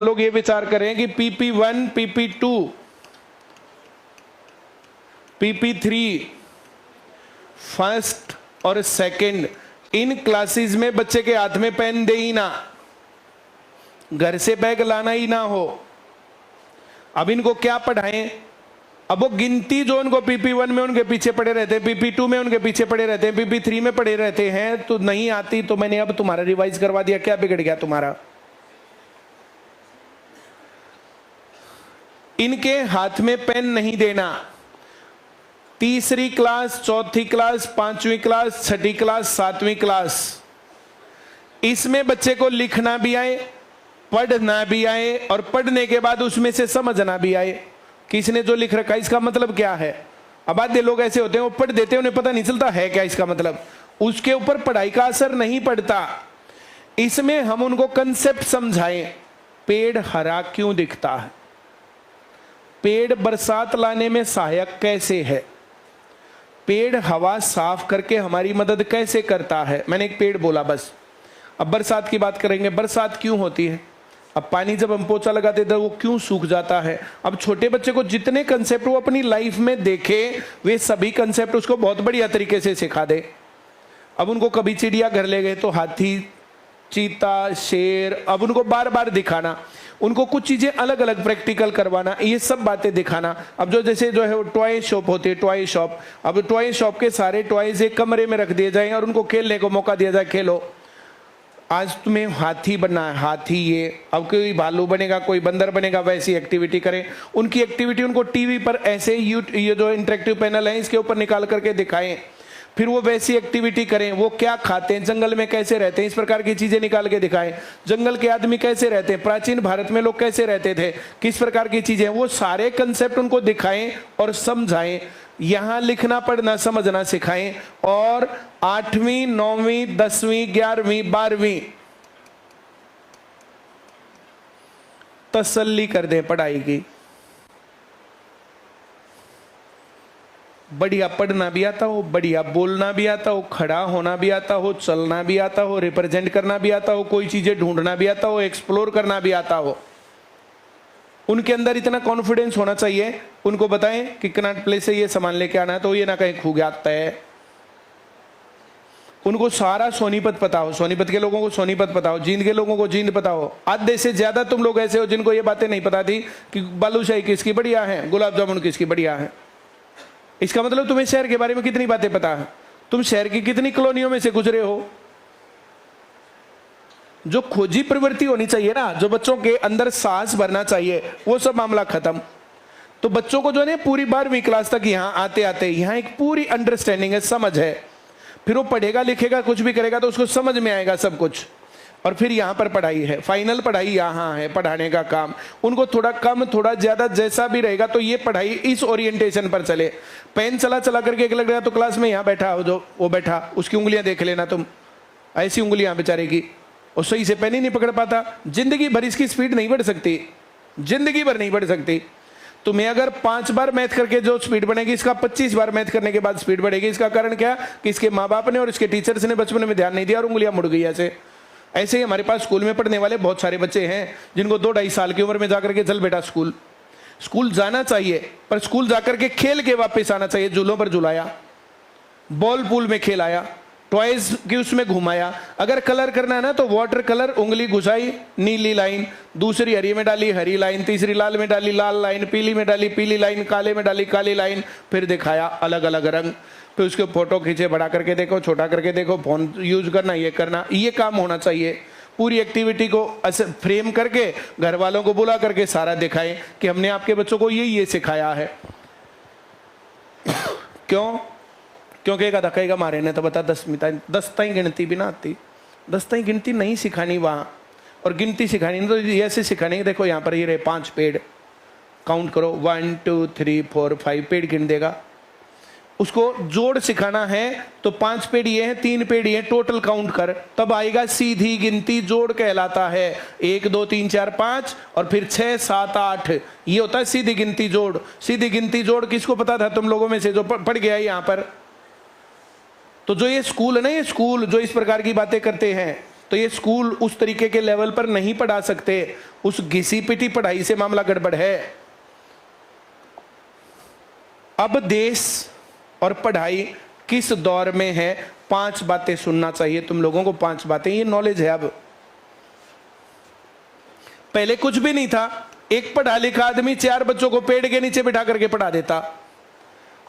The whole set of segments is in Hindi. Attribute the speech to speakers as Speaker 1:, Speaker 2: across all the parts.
Speaker 1: लोग ये विचार करें कि PP1, PP2, PP3 फर्स्ट और सेकंड इन क्लासेस में बच्चे के हाथ में पेन दे ही ना, घर से बैग लाना ही ना हो। अब इनको क्या पढ़ाएं? अब वो गिनती जो उनको PP1 में उनके पीछे पड़े रहते हैं, PP2 में उनके पीछे पड़े रहते हैं, PP3 में पड़े रहते हैं, तो नहीं आती तो मैंने अब तुम्हारा रिवाइज करवा दिया, क्या बिगड़ गया तुम्हारा? इनके हाथ में पेन नहीं देना। तीसरी क्लास, चौथी क्लास, पांचवी क्लास, छठी क्लास, सातवीं क्लास, इसमें बच्चे को लिखना भी आए, पढ़ना भी आए और पढ़ने के बाद उसमें से समझना भी आए। किसने जो लिख रखा है इसका मतलब क्या है? अब आधे लोग ऐसे होते हैं वो पढ़ देते हैं, उन्हें पता नहीं चलता है क्या इसका मतलब, उसके ऊपर पढ़ाई का असर नहीं पड़ता। इसमें हम उनको कंसेप्ट समझाएं। पेड़ हरा क्यों दिखता है? पेड़ बरसात लाने में सहायक कैसे है? पेड़ हवा साफ करके हमारी मदद कैसे करता है? मैंने एक पेड़ बोला बस। अब बरसात की बात करेंगे। बरसात क्यों होती है? अब पानी जब हम पोछा लगाते थे वो क्यों सूख जाता है? अब छोटे बच्चे को जितने कंसेप्ट वो अपनी लाइफ में देखे, वे सभी कंसेप्ट उसको बहुत बढ़िया तरीके से सिखा दे। अब उनको कभी चिड़िया घर ले गए तो हाथी, चीता, शेर, अब उनको बार बार दिखाना, उनको कुछ चीजें अलग अलग प्रैक्टिकल करवाना, ये सब बातें दिखाना। अब जो जैसे जो है टॉय शॉप होती है, टॉय शॉप, अब टॉय शॉप के सारे टॉयज एक कमरे में रख दिए जाए और उनको खेलने को मौका दिया जाए, खेलो। आज तुम्हें हाथी बनना है, हाथी ये, अब कोई भालू बनेगा, कोई बंदर बनेगा, वैसी एक्टिविटी करें। उनकी एक्टिविटी उनको टीवी पर ऐसे ये जो इंटरेक्टिव पैनल है इसके ऊपर निकाल करके दिखाएं, फिर वो वैसी एक्टिविटी करें। वो क्या खाते हैं, जंगल में कैसे रहते हैं, इस प्रकार की चीजें निकाल के दिखाएं। जंगल के आदमी कैसे रहते हैं, प्राचीन भारत में लोग कैसे रहते थे, किस प्रकार की चीजें, वो सारे कंसेप्ट उनको दिखाएं और समझाएं। यहां लिखना पढ़ना समझना सिखाएं। और 8वीं, 9वीं, 10वीं, 11वीं, 12वीं तसल्ली कर दें पढ़ाई की। बढ़िया पढ़ना भी आता हो, बढ़िया बोलना भी आता हो, खड़ा होना भी आता हो, चलना भी आता हो, रिप्रेजेंट करना भी आता हो, कोई चीजें ढूंढना भी आता हो, एक्सप्लोर करना भी आता हो। उनके अंदर इतना कॉन्फिडेंस होना चाहिए। उनको बताएं कि कनॉट प्लेस से ये सामान लेके आना है तो ये ना कहीं खो गया है। उनको सारा सोनीपत पता हो, सोनीपत के लोगों को सोनीपत पता हो, जींद के लोगों को जींद पता हो। आधे से ज्यादा तुम लोग ऐसे हो जिनको ये बातें नहीं पता थी कि बालूशाही किसकी बढ़िया है, गुलाब जामुन किसकी बढ़िया है। इसका मतलब तुम्हें शहर के बारे में कितनी बातें पता है, तुम शहर की कितनी कॉलोनियों में से गुजरे हो। जो खोजी प्रवृत्ति होनी चाहिए ना, जो बच्चों के अंदर साहस भरना चाहिए, वो सब मामला खत्म। तो बच्चों को जो है पूरी 12वीं क्लास तक यहाँ आते आते यहाँ एक पूरी अंडरस्टैंडिंग है, समझ है। फिर वो पढ़ेगा लिखेगा कुछ भी करेगा तो उसको समझ में आएगा सब कुछ। और फिर यहाँ पर पढ़ाई है, फाइनल पढ़ाई यहाँ है, पढ़ाने का काम। उनको थोड़ा कम थोड़ा ज्यादा जैसा भी रहेगा तो ये पढ़ाई इस ओरिएंटेशन पर चले। पेन चला चला करके एक लग रहा तो क्लास में यहाँ बैठा हो जो वो बैठा, उसकी उंगलियां देख लेना तुम, ऐसी उंगलियां बेचारे की, और सही से पेन ही नहीं पकड़ पाता। जिंदगी भर इसकी स्पीड नहीं बढ़ सकती, जिंदगी भर नहीं बढ़ सकती। तुम्हें अगर 5 बार मैथ करके जो स्पीड बढ़ेगी, इसका 25 बार मैथ करने के बाद स्पीड बढ़ेगी। इसका कारण क्या? कि इसके माँ बाप ने और इसके टीचर्स ने बचपन में ध्यान नहीं दिया और उंगलियां मुड़ गई ऐसे। ऐसे ही हमारे पास स्कूल में पढ़ने वाले बहुत सारे बच्चे हैं जिनको 2-2.5 साल की उम्र में जाकर के चल बेटा स्कूल। स्कूल जाना चाहिए पर स्कूल जाकर के खेल के वापस आना चाहिए। झूलों पर झुलाया, बॉल पूल में खेलाया, टॉयज की उसमें घुमाया। अगर कलर करना है ना तो वाटर कलर, उंगली घुसाई, नीली लाइन, दूसरी हरी में डाली हरी लाइन, तीसरी लाल में डाली लाल लाइन, पीली में डाली पीली लाइन, काले में डाली काली लाइन, फिर दिखाया अलग अलग रंग। फिर उसके फोटो खींचे, बड़ा करके देखो, छोटा करके देखो, फोन यूज करना, ये करना, ये काम होना चाहिए। पूरी एक्टिविटी को फ्रेम करके घर वालों को बुला करके सारा दिखाएं कि हमने आपके बच्चों को ये सिखाया है। क्यों? क्योंकि एक धक्का ही मारे ने तो बता 10 ताई गिनती भी ना आती, 10 ताई गिनती नहीं सिखानी वहां, और गिनती सिखानी तो ऐसे सिखानी। देखो यहाँ पर ये रहे 5 पेड़, काउंट करो 1 2 3 4 5 पेड़ गिन देगा। उसको जोड़ सिखाना है तो 5 पेड़ ये हैं, 3 पेड़ ये, टोटल काउंट कर, तब आएगा सीधी गिनती। जोड़ कहलाता है 1 2 3 4 5 और फिर 6 7 8, ये होता है सीधी गिनती जोड़। सीधी गिनती जोड़ किसको पता था तुम लोगों में से जो पढ़ गया यहाँ पर? तो जो ये स्कूल है ना, ये स्कूल जो इस प्रकार की बातें करते हैं, तो ये स्कूल उस तरीके के लेवल पर नहीं पढ़ा सकते, उस घिसी पिटी पढ़ाई से मामला गड़बड़ है। अब देश और पढ़ाई किस दौर में है, 5 बातें सुनना चाहिए तुम लोगों को, 5 बातें, ये नॉलेज है। अब पहले कुछ भी नहीं था, एक पढ़ा लिखा आदमी 4 बच्चों को पेड़ के नीचे बिठा करके पढ़ा देता।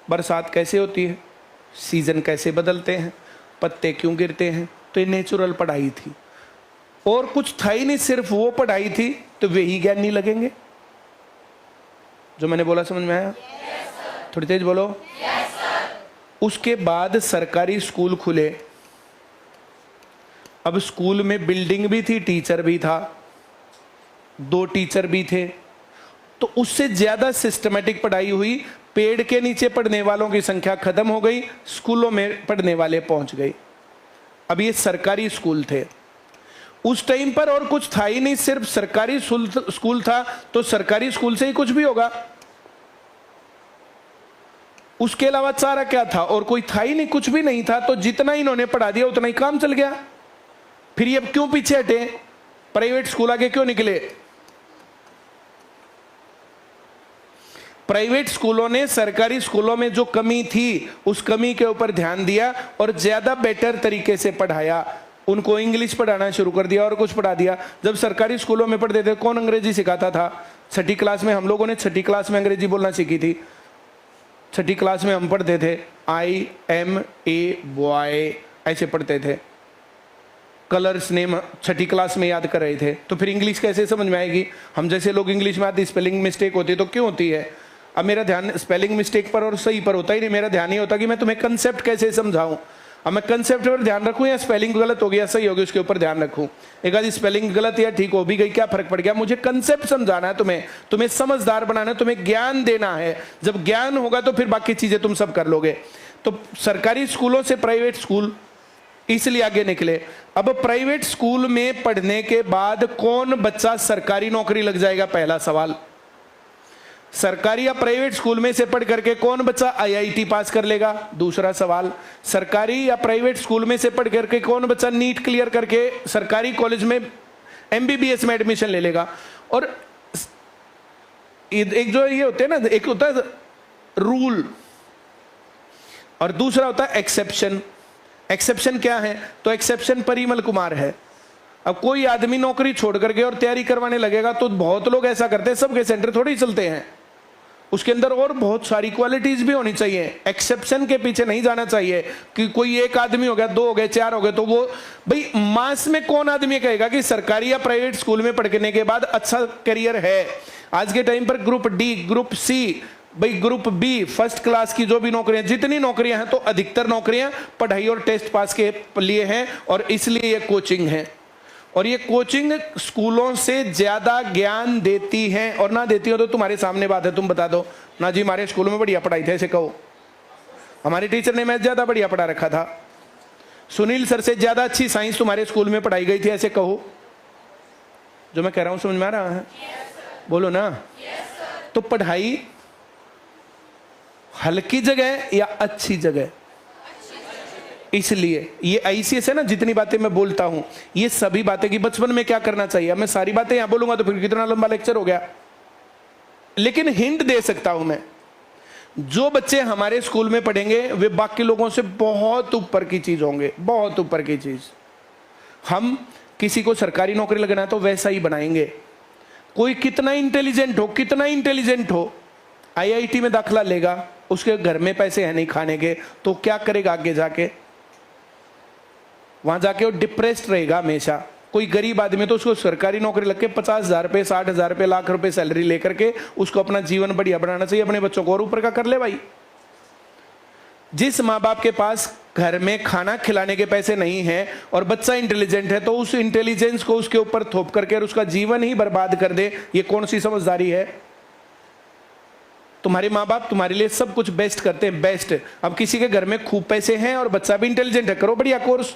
Speaker 1: बरसात कैसे होती है, सीजन कैसे बदलते हैं, पत्ते क्यों गिरते हैं, तो ये नेचुरल पढ़ाई थी। और कुछ था ही नहीं, सिर्फ वो पढ़ाई थी, तो वे ही ज्ञानी लगेंगे। जो मैंने बोला समझ में आया? थोड़ी तेज बोलो। उसके बाद सरकारी स्कूल खुले। अब स्कूल में बिल्डिंग भी थी, टीचर भी था, 2 टीचर भी थे, तो उससे ज्यादा सिस्टमेटिक पढ़ाई हुई। पेड़ के नीचे पढ़ने वालों की संख्या खत्म हो गई, स्कूलों में पढ़ने वाले पहुंच गए। अब ये सरकारी स्कूल थे। उस टाइम पर और कुछ था ही नहीं, सिर्फ सरकारी स्कूल था, तो सरकारी स्कूल से ही कुछ भी होगा। उसके अलावा सारा क्या था, और कोई था ही नहीं, कुछ भी नहीं था। तो जितना इन्होंने पढ़ा दिया उतना ही काम चल गया। फिर ये अब क्यों पीछे हटे, प्राइवेट स्कूल आगे क्यों निकले? प्राइवेट स्कूलों ने सरकारी स्कूलों में जो कमी थी उस कमी के ऊपर ध्यान दिया और ज्यादा बेटर तरीके से पढ़ाया। उनको इंग्लिश पढ़ाना शुरू कर दिया और कुछ पढ़ा दिया। जब सरकारी स्कूलों में पढ़ते थे, कौन अंग्रेजी सिखाता था? 6ठी क्लास में हम लोगों ने 6ठी क्लास में अंग्रेजी बोलना सीखी थी। 6ठी क्लास में हम पढ़ते थे IMA बॉय, ऐसे पढ़ते थे। कलर्स नेम 6ठी क्लास में याद कर रहे थे। तो फिर इंग्लिश कैसे समझ में आएगी? हम जैसे लोग इंग्लिश में आती, स्पेलिंग मिस्टेक होती है तो क्यों होती है? अब मेरा ध्यान स्पेलिंग मिस्टेक पर और सही पर होता ही नहीं, मेरा ध्यान ही होता कि मैं तुम्हें कंसेप्ट कैसे समझाऊं। अब मैं कंसेप्ट पर ध्यान रखूं या स्पेलिंग गलत हो गया सही हो गया उसके ऊपर ध्यान रखूं? एक आधी स्पेलिंग गलत या ठीक हो भी गई, क्या फर्क पड़ गया? मुझे कंसेप्ट समझाना है, तुम्हें समझदार बनाना है, तुम्हें ज्ञान देना है। जब ज्ञान होगा तो फिर बाकी चीजें तुम सब कर लोगे। तो सरकारी स्कूलों से प्राइवेट स्कूल इसलिए आगे निकले। अब प्राइवेट स्कूल में पढ़ने के बाद कौन बच्चा सरकारी नौकरी लग जाएगा? पहला सवाल। सरकारी या प्राइवेट स्कूल में से पढ़ करके कौन बच्चा IIT पास कर लेगा? दूसरा सवाल। सरकारी या प्राइवेट स्कूल में से पढ़ करके कौन बच्चा नीट क्लियर करके सरकारी कॉलेज में MBBS में एडमिशन ले लेगा? और एक जो ये होते हैं ना, एक होता है रूल और दूसरा होता है एक्सेप्शन। एक्सेप्शन क्या है? तो एक्सेप्शन परिमल कुमार है। अब कोई आदमी नौकरी छोड़ करके और तैयारी करवाने लगेगा तो बहुत लोग ऐसा करते हैं, सबके सेंटर थोड़ी चलते हैं। उसके अंदर और बहुत सारी क्वालिटीज भी होनी चाहिए। एक्सेप्शन के पीछे नहीं जाना चाहिए कि कोई एक आदमी हो गया, 2 हो गए, 4 हो गए तो वो भाई मास में कौन आदमी कहेगा कि सरकारी या प्राइवेट स्कूल में पढ़ने के बाद अच्छा करियर है? आज के टाइम पर ग्रुप D, ग्रुप C, भाई ग्रुप B, फर्स्ट क्लास की जो भी नौकरियां, जितनी नौकरियां हैं तो अधिकतर नौकरियां पढ़ाई और टेस्ट पास के लिए हैं और इसलिए ये कोचिंग है। और ये कोचिंग स्कूलों से ज्यादा ज्ञान देती है। और ना देती हो तो तुम्हारे सामने बात है, तुम बता दो ना जी हमारे स्कूल में बढ़िया पढ़ाई थी, ऐसे कहो। हमारे टीचर ने मैथ ज्यादा बढ़िया पढ़ा रखा था, सुनील सर से ज्यादा अच्छी साइंस तुम्हारे स्कूल में पढ़ाई गई थी, ऐसे कहो। जो मैं कह रहा हूं समझ में आ रहा है? बोलो ना। तो पढ़ाई हल्की जगह या अच्छी जगह? इसलिए ये ICS है ना, जितनी बातें मैं बोलता हूं ये सभी बातें कि बचपन में क्या करना चाहिए। मैं सारी बातें यहां बोलूंगा तो फिर कितना लंबा लेक्चर हो गया, लेकिन हिंट दे सकता हूं मैं। जो बच्चे हमारे स्कूल में पढ़ेंगे वे बाकी लोगों से बहुत ऊपर की चीज होंगे, बहुत ऊपर की चीज। हम किसी को सरकारी नौकरी लगना है तो वैसा ही बनाएंगे। कोई कितना इंटेलिजेंट हो IIT में दाखिला लेगा, उसके घर में पैसे हैं नहीं खाने के, तो क्या करेगा आगे जाके? वहां जाके वो डिप्रेस्ड रहेगा हमेशा। कोई गरीब आदमी तो उसको सरकारी नौकरी लग के 50,000 रुपए, 60,000 रुपए, लाख रुपए सैलरी लेकर के उसको अपना जीवन बढ़िया बनाना चाहिए, अपने बच्चों को और ऊपर का कर ले भाई। जिस माँ बाप के पास घर में खाना खिलाने के पैसे नहीं है और बच्चा इंटेलिजेंट है तो उस इंटेलिजेंस को उसके ऊपर थोप करके और उसका जीवन ही बर्बाद कर दे, ये कौन सी समझदारी है? तुम्हारे माँ बाप तुम्हारे लिए सब कुछ बेस्ट करते हैं, बेस्ट। अब किसी के घर में खूब पैसे हैं और बच्चा भी इंटेलिजेंट है, करो बढ़िया कोर्स।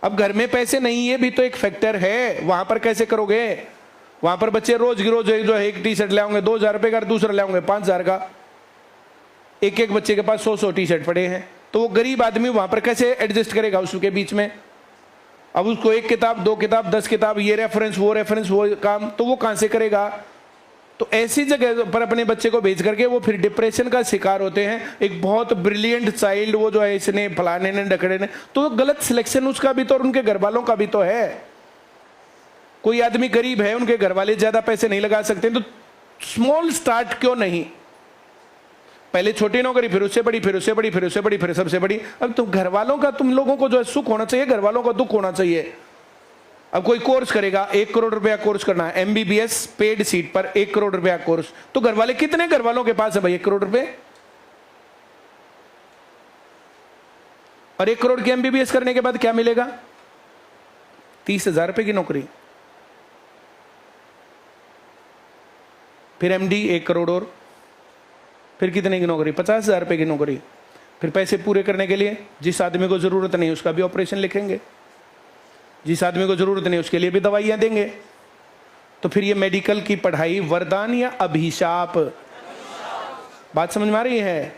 Speaker 1: अब घर में पैसे नहीं है भी तो एक फैक्टर है, वहां पर कैसे करोगे? वहां पर बच्चे रोज जो है एक टी-शर्ट ले आएंगे 2,000 रुपए का, दूसरा ले आएंगे 5,000 का। एक बच्चे के पास 100 टी-शर्ट पड़े हैं, तो वो गरीब आदमी वहां पर कैसे एडजस्ट करेगा उसके बीच में? अब उसको 1 किताब 2 किताब 10 किताब, ये रेफरेंस वो काम, तो वो कहां से करेगा? तो ऐसी जगह पर अपने बच्चे को भेज करके वो फिर डिप्रेशन का शिकार होते हैं। एक बहुत ब्रिलियंट चाइल्ड वो जो है, इसने फलाने ने ढकड़े ने, तो गलत सिलेक्शन उसका भी तो और उनके घर वालों का भी तो है। कोई आदमी गरीब है, उनके घर वाले ज्यादा पैसे नहीं लगा सकते, तो स्मॉल स्टार्ट क्यों नहीं? पहले छोटी नौकरी, फिर उससे बड़ी, फिर उससे बड़ी, फिर उससे बड़ी, फिर सबसे बड़ी। अब तुम घर वालों का, तुम लोगों को जो है सुख होना चाहिए, घर वालों का दुख होना चाहिए। अब कोई कोर्स करेगा, 1 करोड़ रुपया कोर्स करना है, MBBS पेड सीट पर 1 करोड़ रुपया कोर्स, तो घर वाले, कितने घर वालों के पास है भाई 1 करोड़ रुपए? और 1 करोड़ की MBBS करने के बाद क्या मिलेगा? 30,000 रुपए की नौकरी। फिर MD 1 करोड़, और फिर कितने की नौकरी? 50,000 रुपए की नौकरी। फिर पैसे पूरे करने के लिए जिस आदमी को जरूरत नहीं उसका भी ऑपरेशन लिखेंगे, जिस आदमी को जरूरत नहीं उसके लिए भी दवाइयां देंगे। तो फिर ये मेडिकल की पढ़ाई वरदान या अभिशाप? बात समझ में आ रही है?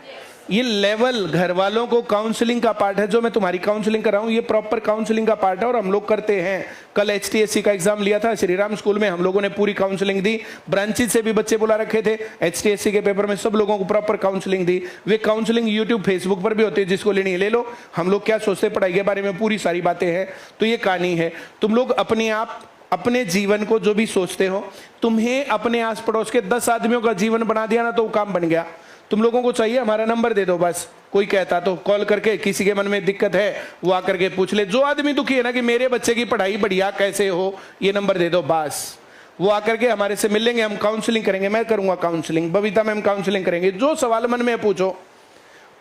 Speaker 1: ये लेवल घर वालों को काउंसलिंग का पार्ट है। जो मैं तुम्हारी काउंसलिंग कर रहा हूं, ये प्रॉपर काउंसलिंग का पार्ट है और हम लोग करते हैं। कल HTSC का एग्जाम लिया था श्री राम स्कूल में, हम लोगों ने पूरी काउंसलिंग दी। ब्रांचेज से भी बच्चे बुला रखे थे, HTSC के पेपर में सब लोगों को प्रॉपर काउंसलिंग दी। वे काउंसलिंग यूट्यूब फेसबुक पर भी होती है, जिसको लेनी है ले लो। हम लोग क्या सोचते पढ़ाई के बारे में, पूरी सारी बातें हैं। तो ये कहानी है। तुम लोग अपने आप अपने जीवन को जो भी सोचते हो, तुम्हें अपने आस पड़ोस के 10 आदमियों का जीवन बना दिया ना, तो वो काम बन गया। तुम लोगों को चाहिए हमारा नंबर दे दो बस। कोई कहता तो कॉल करके, किसी के मन में दिक्कत है वो आकर के पूछ ले। जो आदमी दुखी है ना कि मेरे बच्चे की पढ़ाई बढ़िया कैसे हो, ये नंबर दे दो बस। वो आकर के हमारे से मिल लेंगे, हम काउंसलिंग करेंगे। मैं करूंगा काउंसलिंग, बबीता मैम काउंसलिंग करेंगे। जो सवाल मन में पूछो,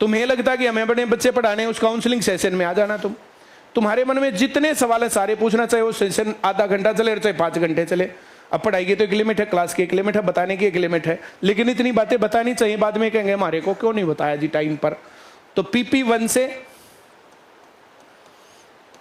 Speaker 1: तुम्हें लगता है कि हमें अपने बच्चे पढ़ाने, उस काउंसलिंग सेशन में आ जाना। तुम्हारे मन में जितने सवाल है सारे पूछना, चाहे वो सेशन आधा घंटा चले चाहे 5 घंटे चले। अब पढ़ाई की तो एक लिमिट है, क्लास की एक लिमिट है, बताने की एक लिमिट है, लेकिन इतनी बातें बतानी चाहिए। बाद में कहेंगे हमारे को क्यों नहीं बताया जी टाइम पर। तो PP1 से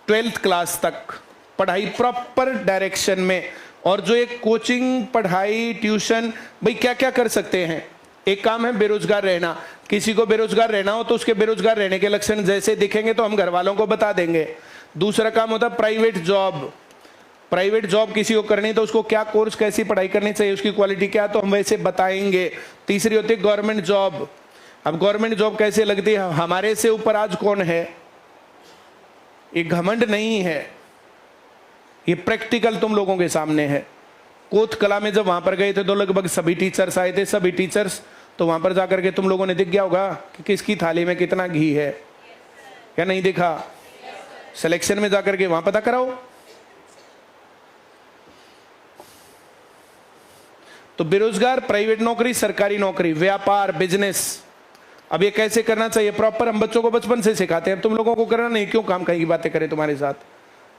Speaker 1: 12th क्लास तक पढ़ाई प्रॉपर डायरेक्शन में। और जो एक कोचिंग, पढ़ाई, ट्यूशन, भाई क्या क्या कर सकते हैं। एक काम है बेरोजगार रहना। किसी को बेरोजगार रहना हो तो उसके बेरोजगार रहने के लक्षण जैसे दिखेंगे तो हम घर वालों को बता देंगे। दूसरा काम होता है प्राइवेट जॉब। प्राइवेट जॉब किसी को करनी तो उसको क्या कोर्स, कैसी पढ़ाई करनी चाहिए, उसकी क्वालिटी क्या, तो हम वैसे बताएंगे। तीसरी होती है गवर्नमेंट जॉब। अब गवर्नमेंट जॉब कैसे लगती है, हमारे से ऊपर आज कौन है, ये घमंड नहीं है, ये प्रैक्टिकल तुम लोगों के सामने है। कोत कला में जब वहां पर गए थे तो लगभग सभी टीचर्स आए थे, सभी टीचर्स। तो वहां पर जाकर के तुम लोगों ने दिख गया होगा कि किसकी थाली में कितना घी है, क्या नहीं देखा? सिलेक्शन में जाकर के वहां पता कराओ। तो बेरोजगार, प्राइवेट नौकरी, सरकारी नौकरी, व्यापार, बिजनेस। अब ये कैसे करना चाहिए प्रॉपर हम बच्चों को बचपन से सिखाते हैं। तुम लोगों को करना नहीं, क्यों काम कहीं की बातें करें तुम्हारे साथ।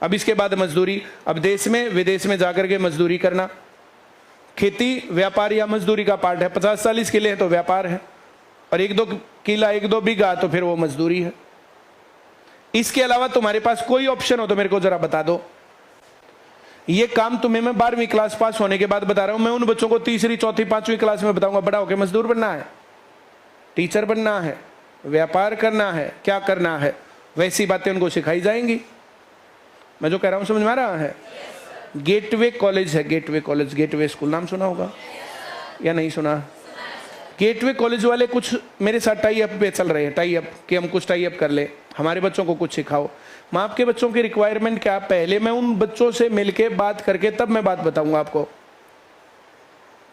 Speaker 1: अब इसके बाद मजदूरी। अब देश में विदेश में जाकर के मजदूरी करना। खेती, व्यापार या मजदूरी का पार्ट है। 50-40 किले हैं तो व्यापार है, और 1-2 किला 1-2 बीघा तो फिर वो मजदूरी है। इसके अलावा तुम्हारे पास कोई ऑप्शन हो तो मेरे को जरा बता दो। ये काम तुम्हें मैं 12वीं क्लास पास होने के बाद बता रहा हूं। मैं उन बच्चों को 3री, 4th, 5वीं क्लास में बताऊंगा बड़ा होकर मजदूर बनना है, टीचर बनना है, व्यापार करना है, क्या करना है, वैसी बातें उनको सिखाई जाएंगी। मैं जो कह रहा हूं समझ में आ रहा है? गेटवे कॉलेज है, गेटवे कॉलेज, गेटवे स्कूल, नाम सुना होगा या नहीं सुना? गेटवे कॉलेज वाले कुछ मेरे साथ टाई अप पे चल रहे हैं, टाई अप कि हम कुछ टाई अप कर ले, हमारे बच्चों को कुछ सिखाओ। मैं आपके बच्चों की रिक्वायरमेंट क्या, पहले मैं उन बच्चों से मिलके बात करके तब मैं बात बताऊंगा आपको।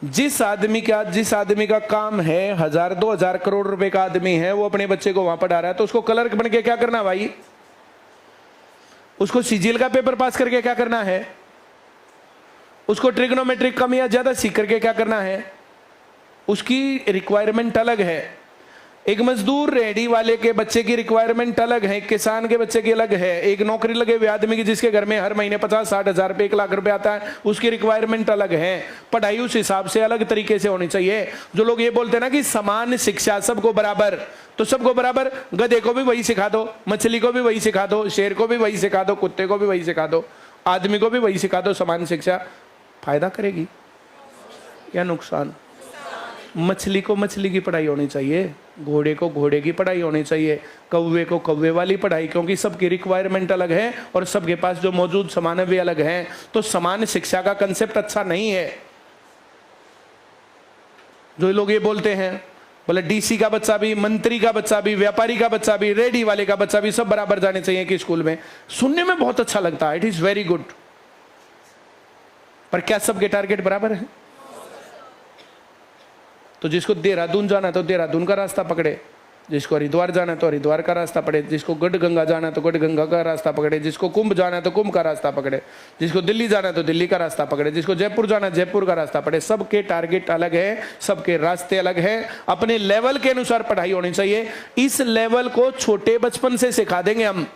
Speaker 1: जिस आदमी का काम है 1000-2000 करोड़ रुपए का आदमी है, वो अपने बच्चे को वहां पढ़ा रहा है, तो उसको क्लर्क बन के क्या करना भाई? उसको CGL का पेपर पास करके क्या करना है? उसको ट्रिग्नोमेट्रिक कम या ज्यादा सीख करके क्या करना है? उसकी रिक्वायरमेंट अलग है। एक मजदूर रेहड़ी वाले के बच्चे की रिक्वायरमेंट अलग है, किसान के बच्चे की अलग है। एक नौकरी लगे हुए आदमी की जिसके घर में हर महीने 50-60 हज़ार रुपए, 1 लाख रुपए आता है, उसकी रिक्वायरमेंट अलग है। पढ़ाई उस हिसाब से अलग तरीके से होनी चाहिए। जो लोग ये बोलते हैं ना कि समान शिक्षा सबको बराबर, तो सबको बराबर, गधे को भी वही सिखा दो, मछली को भी वही सिखा दो, शेर को भी वही सिखा दो, कुत्ते को भी वही सिखा दो, आदमी को भी वही सिखा दो। समान शिक्षा फायदा करेगी या नुकसान? मछली को मछली की पढ़ाई होनी चाहिए, घोड़े को घोड़े की पढ़ाई होनी चाहिए, कौवे को कौवे वाली पढ़ाई, क्योंकि सबकी रिक्वायरमेंट अलग है और सबके पास जो मौजूद सामान है वे अलग हैं। तो समान शिक्षा का कंसेप्ट अच्छा नहीं है। जो लोग ये बोलते हैं बोले डीसी का बच्चा भी, मंत्री का बच्चा भी, व्यापारी का बच्चा भी, रेडी वाले का बच्चा भी सब बराबर जाने चाहिए कि स्कूल में, सुनने में बहुत अच्छा लगता है, इट इज वेरी गुड, पर क्या सबके टारगेट बराबर है? तो जिसको देहरादून जाना है तो देहरादून का रास्ता पकड़े, जिसको हरिद्वार जाना है तो हरिद्वार का रास्ता पकड़े, जिसको गढ़गंगा जाना है तो गढ़गंगा का रास्ता पकड़े, जिसको कुंभ जाना है तो कुंभ का रास्ता पकड़े, जिसको दिल्ली जाना है तो दिल्ली का रास्ता पकड़े, जिसको जयपुर जाना है जयपुर का रास्ता पकड़े। सबके टारगेट अलग है, सबके रास्ते अलग है, अपने लेवल के अनुसार पढ़ाई होनी चाहिए। इस लेवल को छोटे बचपन से सिखा देंगे हम।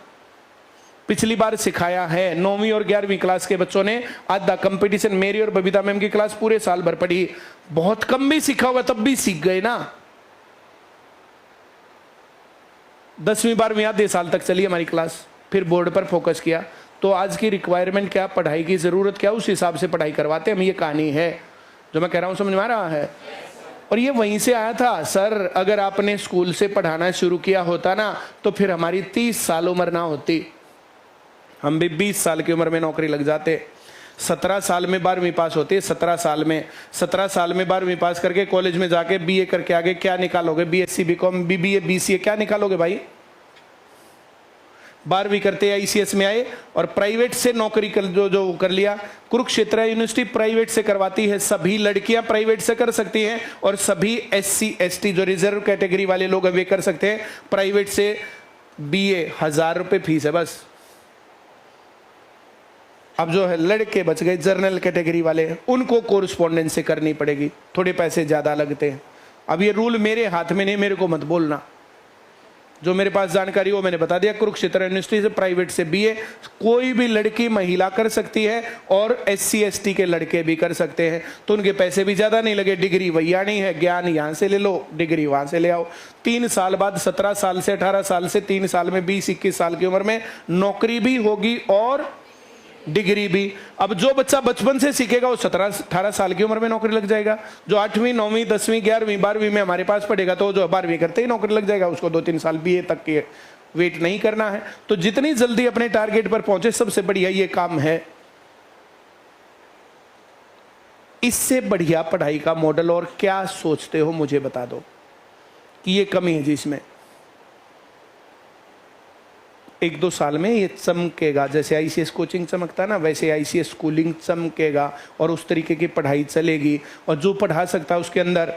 Speaker 1: पिछली बार सिखाया है 9वीं और 11वीं क्लास के बच्चों ने आधा कंपटीशन मेरी और बबीता मैम की क्लास पूरे साल भर पढ़ी। बहुत कम भी सीखा हुआ तब भी सीख गए ना। 10वीं 12वीं आधे साल तक चली हमारी क्लास, फिर बोर्ड पर फोकस किया। तो आज की रिक्वायरमेंट क्या, पढ़ाई की जरूरत क्या, उस हिसाब से पढ़ाई करवाते हम। ये कहानी है जो मैं कह रहा हूं, समझ में आ रहा है? और ये वहीं से आया था। सर अगर आपने स्कूल से पढ़ाना शुरू किया होता ना तो फिर हमारी 30 साल उम्र ना होती, हम भी 20 साल की उम्र में नौकरी लग जाते। 17 साल में 12वीं पास होती है, 17 साल में 12वीं पास करके कॉलेज में जाके बीए करके आगे क्या निकालोगे? बीएससी, बीकॉम, बीबीए, बीसीए क्या निकालोगे भाई? 12वीं करते आईसीएस में आए और प्राइवेट से नौकरी कर जो कर लिया। कुरुक्षेत्र यूनिवर्सिटी प्राइवेट से करवाती है, सभी लड़कियां प्राइवेट से कर सकती हैं और सभी एससी एसटी जो रिजर्व कैटेगरी वाले लोग हैं वे कर सकते हैं प्राइवेट से। बीए 1000 रुपये फीस है बस। अब जो है लड़के बच गए जनरल कैटेगरी वाले, उनको कोरस्पॉन्डेंस से करनी पड़ेगी, थोड़े पैसे ज़्यादा लगते हैं। अब ये रूल मेरे हाथ में नहीं, मेरे को मत बोलना, जो मेरे पास जानकारी हो मैंने बता दिया। कुरुक्षेत्र यूनिवर्सिटी से प्राइवेट से बीए कोई भी लड़की महिला कर सकती है और एससी एसटी के लड़के भी कर सकते हैं, तो उनके पैसे भी ज़्यादा नहीं लगे। डिग्री वैया नहीं है, ज्ञान यहाँ से ले लो, डिग्री वहाँ से ले आओ। 3 साल बाद 17 साल से 18 साल से 3 साल में 20-21 साल की उम्र में नौकरी भी होगी और डिग्री भी। अब जो बच्चा बचपन से सीखेगा वो 17-18 साल की उम्र में नौकरी लग जाएगा। जो 8वीं 9वीं 10वीं 11वीं 12वीं में हमारे पास पढ़ेगा तो जो 12वीं करते ही नौकरी लग जाएगा, उसको 2-3 साल बीए तक के वेट नहीं करना है। तो जितनी जल्दी अपने टारगेट पर पहुंचे सबसे बढ़िया ये काम है। इससे बढ़िया पढ़ाई का मॉडल और क्या सोचते हो मुझे बता दो कि ये कमी है जिसमें 1-2 साल में ये चमकेगा। जैसे आईसीएस कोचिंग चमकता है ना, वैसे आईसीएस स्कूलिंग चमकेगा और उस तरीके की पढ़ाई चलेगी। और जो पढ़ा सकता है उसके अंदर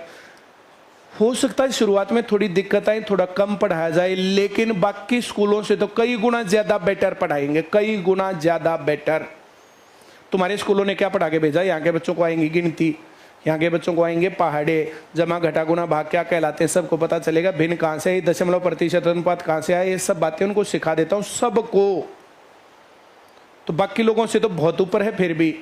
Speaker 1: हो सकता है शुरुआत में थोड़ी दिक्कत आए, थोड़ा कम पढ़ाया जाए, लेकिन बाकी स्कूलों से तो कई गुना ज़्यादा बेटर पढ़ाएंगे, कई गुना ज़्यादा बेटर। तुम्हारे स्कूलों ने क्या पढ़ा के भेजा? यहाँ के बच्चों को आएंगी गिनती, यहाँ के बच्चों को आएंगे पहाड़े, जमा घटा गुना भाग क्या कहलाते हैं सबको पता चलेगा। भिन्न कहाँ से, दशमलव प्रतिशत अनुपात कहाँ से आए, ये सब बातें उनको सिखा देता हूँ सबको। तो बाकी लोगों से तो बहुत ऊपर है फिर भी।